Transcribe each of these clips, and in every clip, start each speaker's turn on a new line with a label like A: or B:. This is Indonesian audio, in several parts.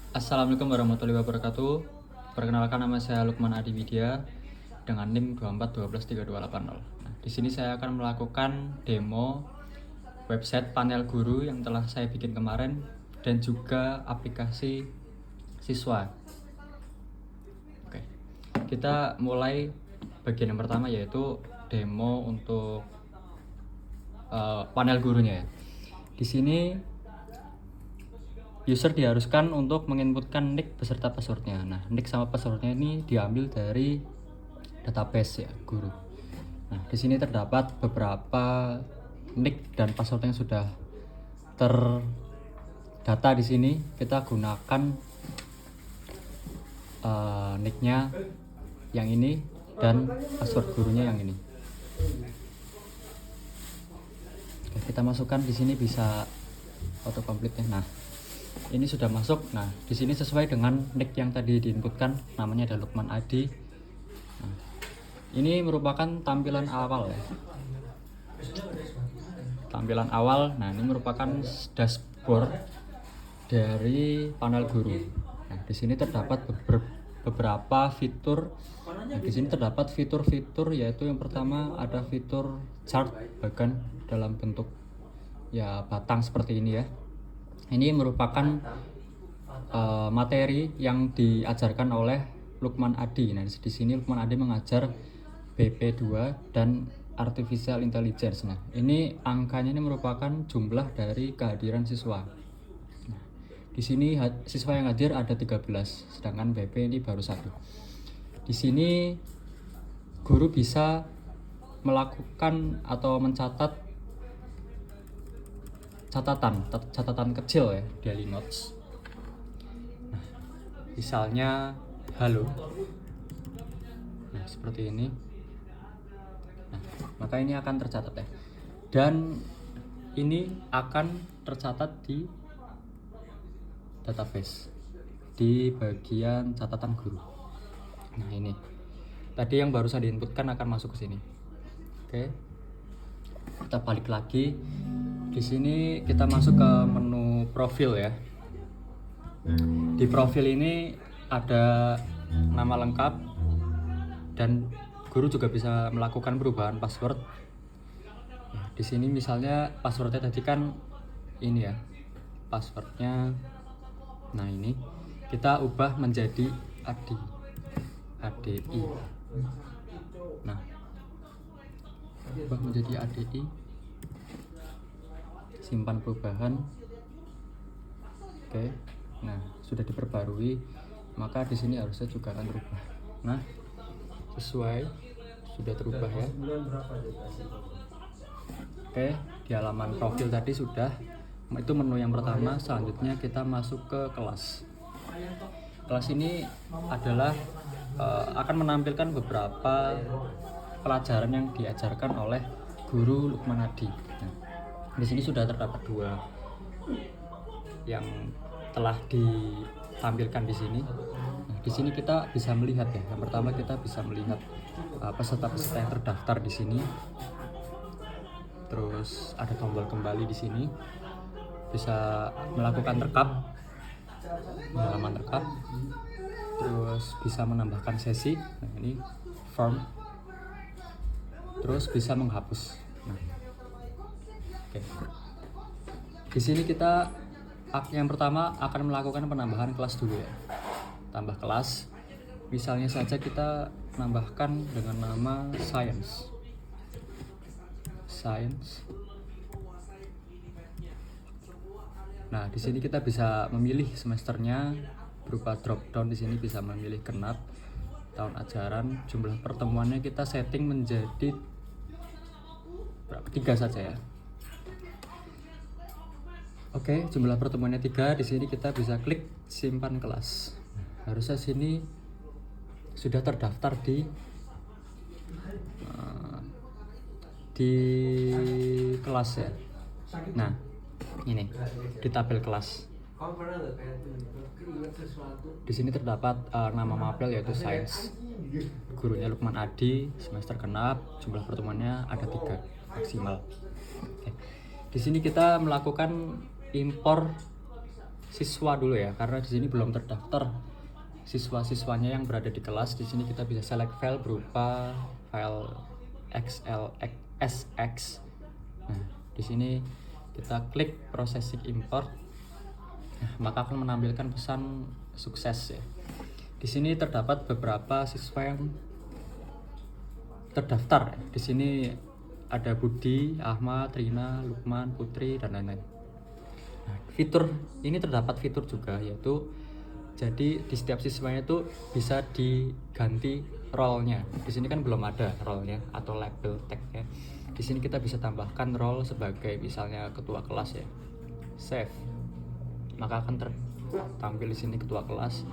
A: Assalamualaikum warahmatullahi wabarakatuh. Perkenalkan, nama saya Lukman Adi Widya dengan NIM 24123280. Nah, di sini saya akan melakukan demo website panel guru yang telah saya bikin kemarin dan juga aplikasi siswa. Oke. Kita mulai bagian yang pertama, yaitu demo untuk panel gurunya ya. Di sini user diharuskan untuk menginputkan nick beserta passwordnya. Nah, nick sama passwordnya ini diambil dari database ya, guru. Nah, di sini terdapat beberapa nick dan password yang sudah terdata di sini. Kita gunakan nicknya yang ini dan password gurunya yang ini. Oke, kita masukkan di sini, bisa autocomplete ya. Nah, ini sudah masuk. Nah, di sini sesuai dengan nick yang tadi diinputkan, namanya ada Lukman Adi. Nah, ini merupakan tampilan awal ya. Tampilan awal. Nah, ini merupakan dashboard dari panel guru. Nah, di sini terdapat beberapa fitur. Nah, di sini terdapat fitur-fitur, yaitu yang pertama ada fitur chart bahkan dalam bentuk ya batang seperti ini ya. Ini merupakan materi yang diajarkan oleh Lukman Adi. Nah, di sini Lukman Adi mengajar BP2 dan Artificial Intelligence. Nah, ini angkanya ini merupakan jumlah dari kehadiran siswa. Nah, di sini siswa yang hadir ada 13, sedangkan BP ini baru 1. Di sini guru bisa melakukan atau mencatat catatan kecil ya, daily notes. Nah, misalnya halo. Nah, seperti ini. Nah, maka ini akan tercatat ya. Dan ini akan tercatat di database di bagian catatan guru. Nah, ini tadi yang baru saya diinputkan akan masuk ke sini. Oke. Kita balik lagi. Di sini kita masuk ke menu profil ya. Di profil ini ada nama lengkap dan guru juga bisa melakukan perubahan password. Di sini misalnya passwordnya tadi kan ini ya, passwordnya. Nah, ini kita ubah menjadi ADI. Nah, ubah menjadi ADI. Simpan perubahan. Oke. Nah, sudah diperbarui, maka di sini harusnya juga akan berubah. Nah, sesuai, sudah terubah ya. Oke, di halaman profil tadi sudah. Itu menu yang pertama. Selanjutnya kita masuk ke kelas. Kelas ini adalah akan menampilkan beberapa pelajaran yang diajarkan oleh guru Lukman Adi. Nah, di sini sudah terdapat 2 yang telah ditampilkan di sini. Nah, di sini kita bisa melihat ya. Yang pertama kita bisa melihat peserta-peserta yang terdaftar di sini. Terus ada tombol kembali di sini. Bisa melakukan rekap, halaman rekap. Terus bisa menambahkan sesi. Nah, ini form. Terus bisa menghapus. Nah, oke. Di sini kita yang pertama akan melakukan penambahan kelas dulu ya. Tambah kelas. Misalnya saja kita menambahkan dengan nama Science. Nah, di sini kita bisa memilih semesternya berupa drop down. Di sini bisa memilih genap, tahun ajaran, jumlah pertemuannya kita setting menjadi 3 saja ya. Oke, jumlah pertemuannya 3. Di sini kita bisa klik simpan kelas. Harusnya sini sudah terdaftar di kelas ya. Nah, ini di tabel kelas. Di sini terdapat nama mapel yaitu Sains. Gurunya Lukman Adi, semester genap, jumlah pertemuannya ada 3 maksimal. Oke. Di sini kita melakukan impor siswa dulu ya, karena di sini belum terdaftar siswa-siswanya yang berada di kelas. Di sini kita bisa select file berupa file SX. Nah, di sini kita klik processing import. Nah, maka akan menampilkan pesan sukses ya. Di sini terdapat beberapa siswa yang terdaftar. Di sini ada Budi, Ahmad, Rina, Lukman, Putri, dan lain-lain. Nah, fitur ini terdapat fitur juga, yaitu jadi di setiap siswanya itu bisa diganti role-nya. Di sini kan belum ada role-nya atau label tag-nya. Di sini kita bisa tambahkan role sebagai misalnya ketua kelas ya. Save. Maka akan tampil di sini ketua kelas,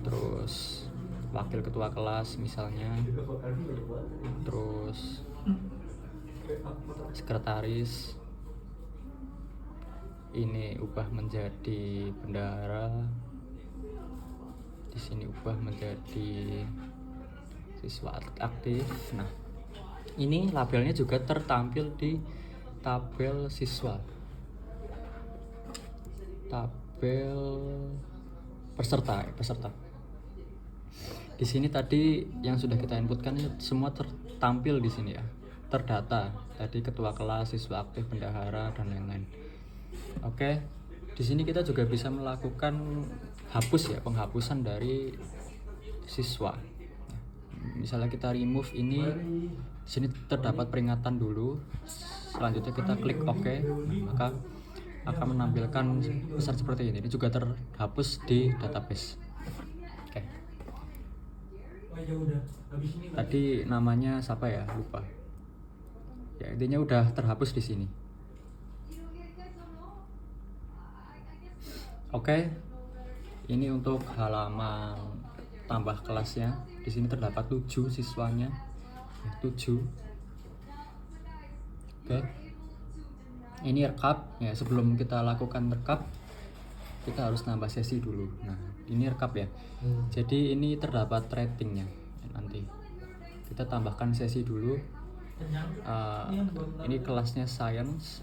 A: terus wakil ketua kelas misalnya, terus sekretaris. Ini ubah menjadi bendahara. Di sini ubah menjadi siswa aktif. Nah, ini labelnya juga tertampil di tabel siswa, tabel peserta. Di sini tadi yang sudah kita inputkan semua tertampil di sini ya, terdata. Tadi ketua kelas, siswa aktif, bendahara, dan lain-lain. Oke, di sini kita juga bisa melakukan hapus ya, penghapusan dari siswa. Misalnya kita remove ini, di sini terdapat peringatan dulu. Selanjutnya kita klik OK, maka akan menampilkan pesan seperti ini. Ini juga terhapus di database. Oke. Tadi namanya siapa ya? Lupa. Ya, intinya udah terhapus di sini. Oke. Ini untuk halaman tambah kelasnya. Di sini terdapat 7 siswanya. 7. Oke. Ini rekap ya, sebelum kita lakukan rekap kita harus nambah sesi dulu. Nah, ini rekap ya. Jadi ini terdapat ratingnya nanti. Kita tambahkan sesi dulu. Ini kelasnya science.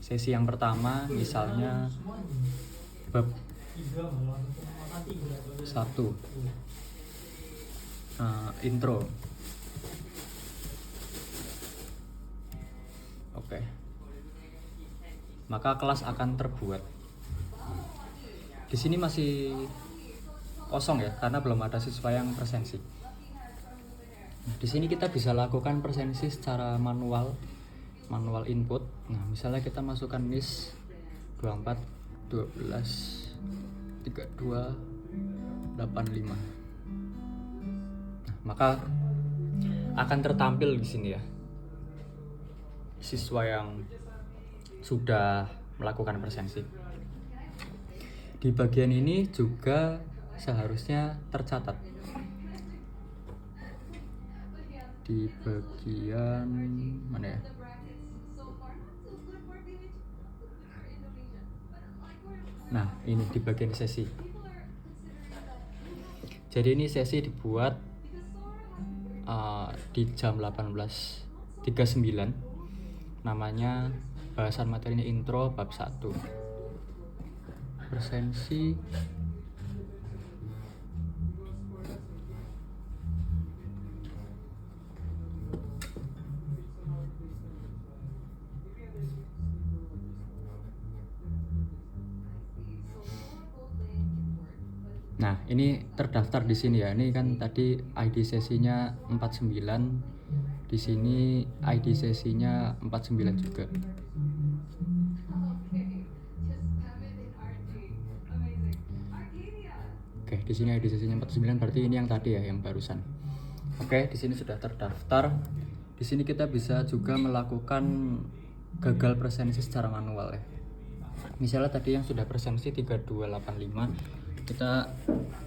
A: Sesi yang pertama misalnya bab 1, intro. Oke. Maka kelas akan terbuat. Di sini masih kosong ya, karena belum ada siswa yang presensi. Di sini kita bisa lakukan presensi secara manual input. Nah, misalnya kita masukkan NIS 24 12 32 85. Nah, maka akan tertampil di sini ya siswa yang sudah melakukan presensi. Di bagian ini juga seharusnya tercatat. Di bagian mana ya? Nah, ini di bagian sesi. Jadi ini sesi dibuat di jam 18.39. Namanya bahasan materinya intro bab 1. Presensi. Nah, ini terdaftar di sini ya. Ini kan tadi ID sesinya 49. Di sini ID sesinya 49 juga. Oke, di sini ID sesinya 49, berarti ini yang tadi ya, yang barusan. Oke, di sini sudah terdaftar. Di sini kita bisa juga melakukan gagal presensi secara manual ya. Misalnya tadi yang sudah presensi 3285 kita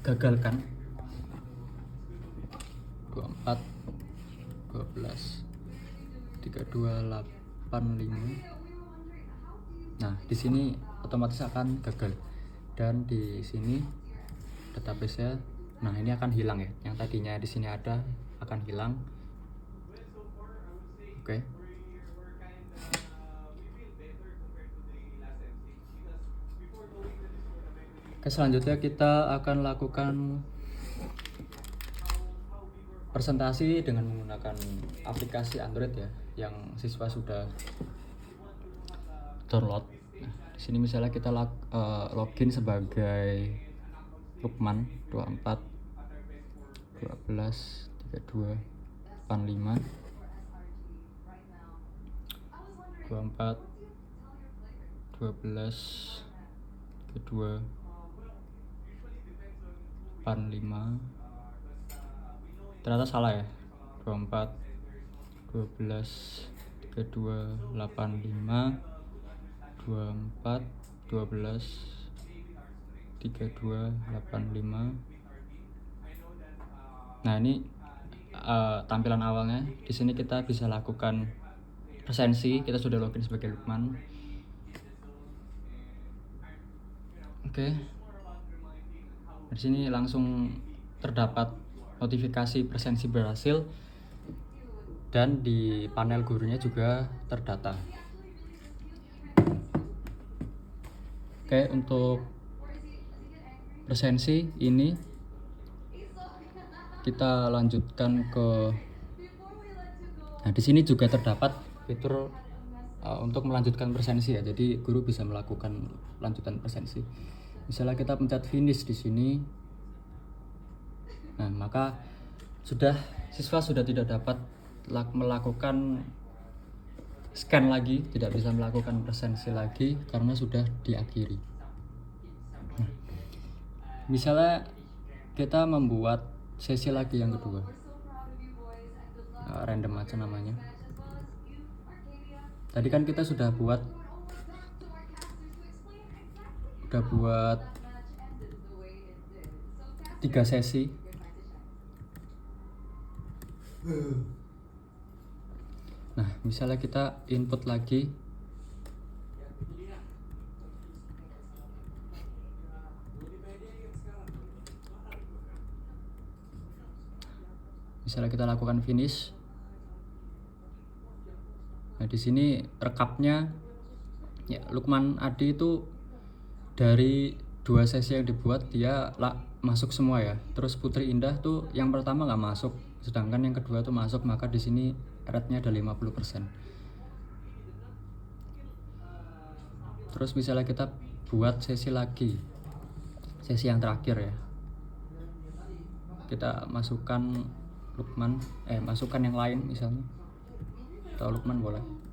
A: gagalkan 24 12 3285. Nah, di sini otomatis akan gagal, dan di sini database-nya, nah ini akan hilang ya. Yang tadinya di sini ada akan hilang. Oke. Oke, selanjutnya kita akan lakukan presentasi dengan menggunakan aplikasi Android ya, yang siswa sudah download. Nah, di sini misalnya kita login sebagai Lukman 24 12 32 85 24 12 32 85. Ternyata salah ya, 24 12 32 85 24 12 32 85. Nah, ini tampilan awalnya. Di sini kita bisa lakukan presensi. Kita sudah login sebagai Lukman. Oke. Di sini langsung terdapat notifikasi presensi berhasil, dan di panel gurunya juga terdata. Oke, untuk presensi ini kita lanjutkan ke. Nah, di sini juga terdapat fitur untuk melanjutkan presensi ya. Jadi guru bisa melakukan lanjutan presensi. Misalnya kita pencet finish di sini. Nah, maka siswa sudah tidak dapat melakukan scan lagi, tidak bisa melakukan presensi lagi karena sudah diakhiri. Nah, misalnya kita membuat sesi lagi yang kedua, random aja namanya. Tadi kan kita sudah buat 3 sesi. Nah, misalnya kita input lagi. Misalnya kita lakukan finish. Nah, di sini rekapnya ya, Lukman Adi itu dari 2 sesi yang dibuat dia masuk semua ya. Terus Putri Indah tuh yang pertama nggak masuk, sedangkan yang kedua tuh masuk, maka di sini rate-nya ada 50%. Terus misalnya kita buat sesi lagi, sesi yang terakhir ya, kita masukkan Lukman, masukkan yang lain misalnya, atau Lukman boleh.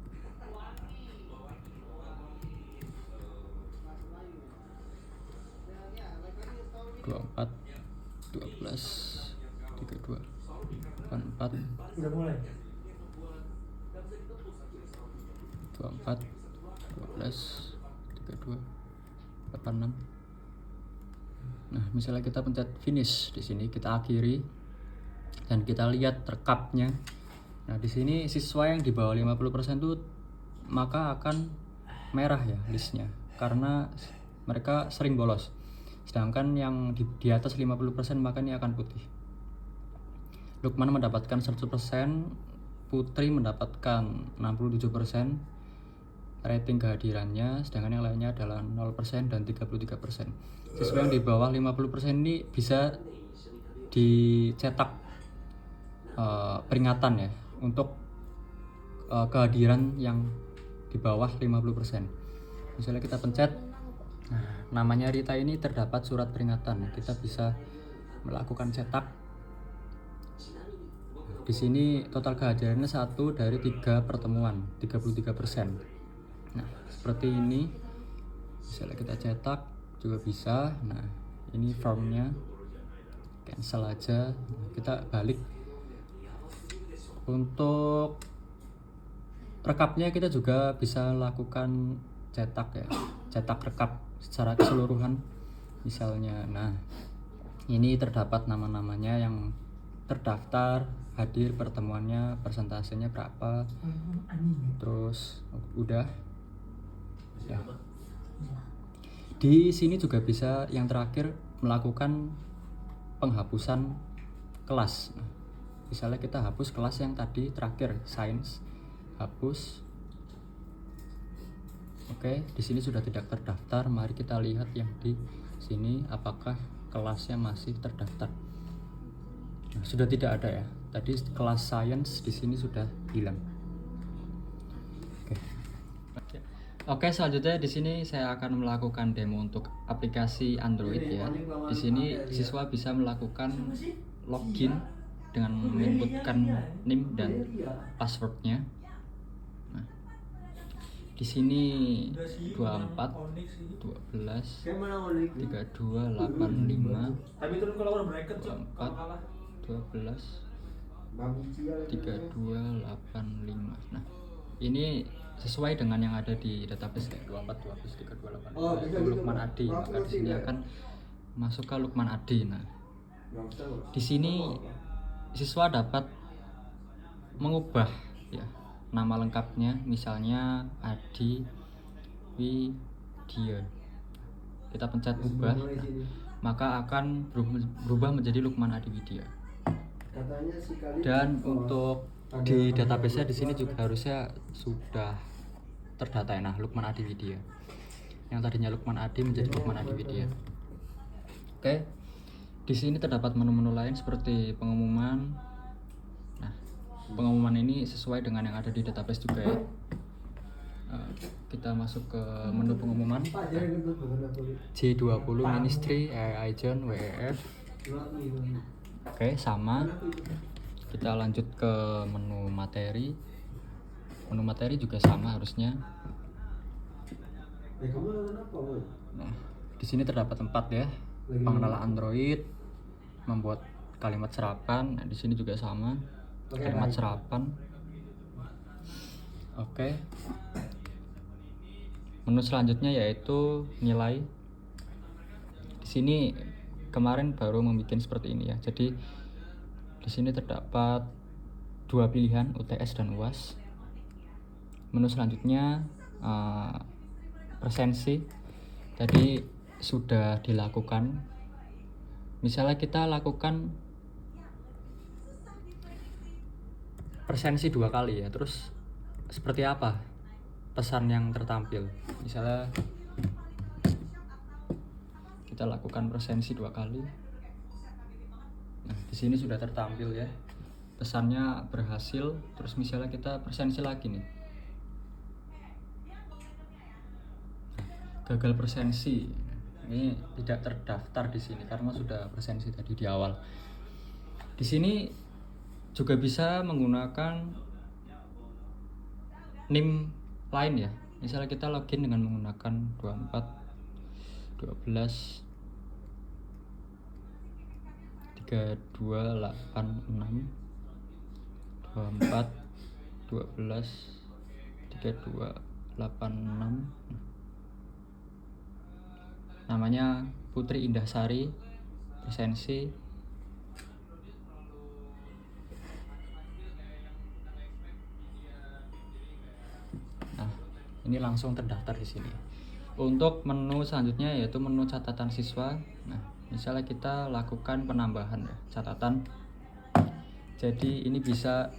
A: Dua 12 32 84
B: Udah mulai.
A: 24 12 32 86. Nah, misalnya kita pencet finish di sini, kita akhiri dan kita lihat rekapnya. Nah, di sini siswa yang di bawah 50% itu maka akan merah ya listnya, karena mereka sering bolos. Sedangkan yang di atas 50% maka ini akan putih. Lukman mendapatkan 100%, Putri mendapatkan 67% rating kehadirannya, sedangkan yang lainnya adalah 0% dan 33%. Siswa yang di bawah 50% ini bisa dicetak peringatan ya untuk kehadiran yang di bawah 50%. Misalnya kita pencet, nah, namanya Rita ini terdapat surat peringatan. Kita bisa melakukan cetak. Di sini total kehadirannya 1 dari 3 pertemuan, 33%. Nah, seperti ini. Misalnya kita cetak juga bisa. Nah, ini formnya, cancel aja. Kita balik. Untuk rekapnya kita juga bisa lakukan cetak ya, cetak rekap secara keseluruhan misalnya. Nah, ini terdapat nama-namanya yang terdaftar, hadir pertemuannya, persentasenya berapa, terus udah ya. Di sini juga bisa yang terakhir melakukan penghapusan kelas. Nah, misalnya kita hapus kelas yang tadi terakhir, sains, hapus. Oke, di sini sudah tidak terdaftar. Mari kita lihat yang di sini apakah kelasnya masih terdaftar. Nah, sudah tidak ada ya. Tadi kelas science di sini sudah hilang. Oke, selanjutnya di sini saya akan melakukan demo untuk aplikasi Android ya. Di sini siswa bisa melakukan login dengan menginputkan NIM dan passwordnya. Nah, di sini 24 12 32 85 24 12 3285. Nah, ini sesuai dengan yang ada di database ya, 24 12 32 85 itu Lukman Adi. Maka di sini akan masuk ke Lukman Adi. Nah, di sini siswa dapat mengubah ya nama lengkapnya, misalnya Adi Widya. Kita pencet ubah, nah, maka akan berubah menjadi Lukman Adi Widya. Dan untuk di database-nya di sini juga harusnya sudah terdata ya. Nah, Lukman Adi Widya. Yang tadinya Lukman Adi menjadi Lukman Adi Widya. Oke. Di sini terdapat menu-menu lain seperti pengumuman. Nah, pengumuman ini sesuai dengan yang ada di database juga ya. Kita masuk ke menu pengumuman. G20 Ministry, Aijon, WEF. Oke, sama. Kita lanjut ke menu materi. Menu materi juga sama harusnya. Nah, di sini terdapat 4 ya. Pengenalan Android, membuat kalimat serapan. Nah, di sini juga sama. Kalimat serapan. Oke. Menu selanjutnya yaitu nilai. Di sini kemarin baru membuat seperti ini ya. Jadi di sini terdapat 2 pilihan, UTS dan UAS. Menu selanjutnya presensi. Tadi sudah dilakukan. Misalnya kita lakukan presensi 2 kali ya. Terus seperti apa pesan yang tertampil? Misalnya kita lakukan presensi 2 kali. Nah, di sini sudah tertampil ya. Pesannya berhasil. Terus misalnya kita presensi lagi nih. Gagal presensi. Ini tidak terdaftar di sini karena sudah presensi tadi di awal. Di sini juga bisa menggunakan NIM lain ya. Misalnya kita login dengan menggunakan 24 12 3286 24 12 3286. Namanya Putri Indahsari, presensi. Nah, ini langsung terdaftar di sini. Untuk menu selanjutnya yaitu menu catatan siswa. Nah, misalnya kita lakukan penambahan ya, catatan. Jadi ini bisa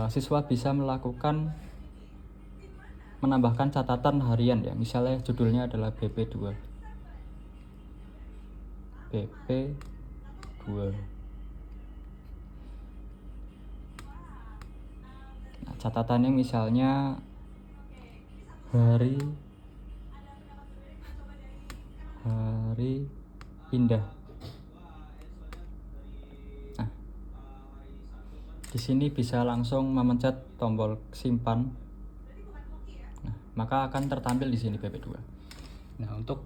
A: siswa bisa melakukan menambahkan catatan harian ya. Misalnya judulnya adalah BP2. Nah, catatannya misalnya hari indah. Nah, di sini bisa langsung memencet tombol simpan. Nah, maka akan tertampil di sini BP2. Nah, untuk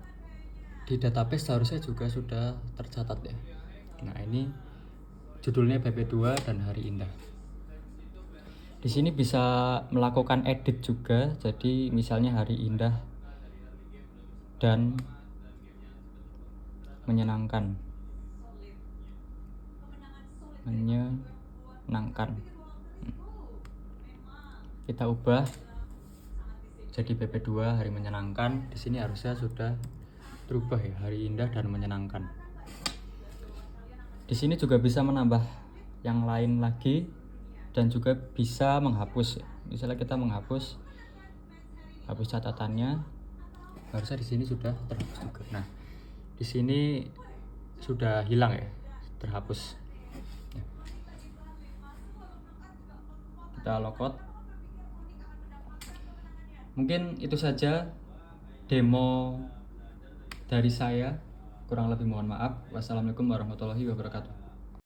A: di database seharusnya juga sudah tercatat ya. Nah, ini judulnya BP2 dan hari indah. Di sini bisa melakukan edit juga. Jadi misalnya hari indah dan menyenangkan. Kita ubah jadi BP2 hari menyenangkan. Di sini harusnya sudah berubah ya, hari indah dan menyenangkan. Di sini juga bisa menambah yang lain lagi dan juga bisa menghapus. Misalnya kita hapus catatannya. Harusnya di sini sudah terhapus juga. Nah, di sini sudah hilang ya, terhapus. Ya. Kita logout. Mungkin itu saja demo dari saya. Kurang lebih mohon maaf. Wassalamualaikum warahmatullahi wabarakatuh.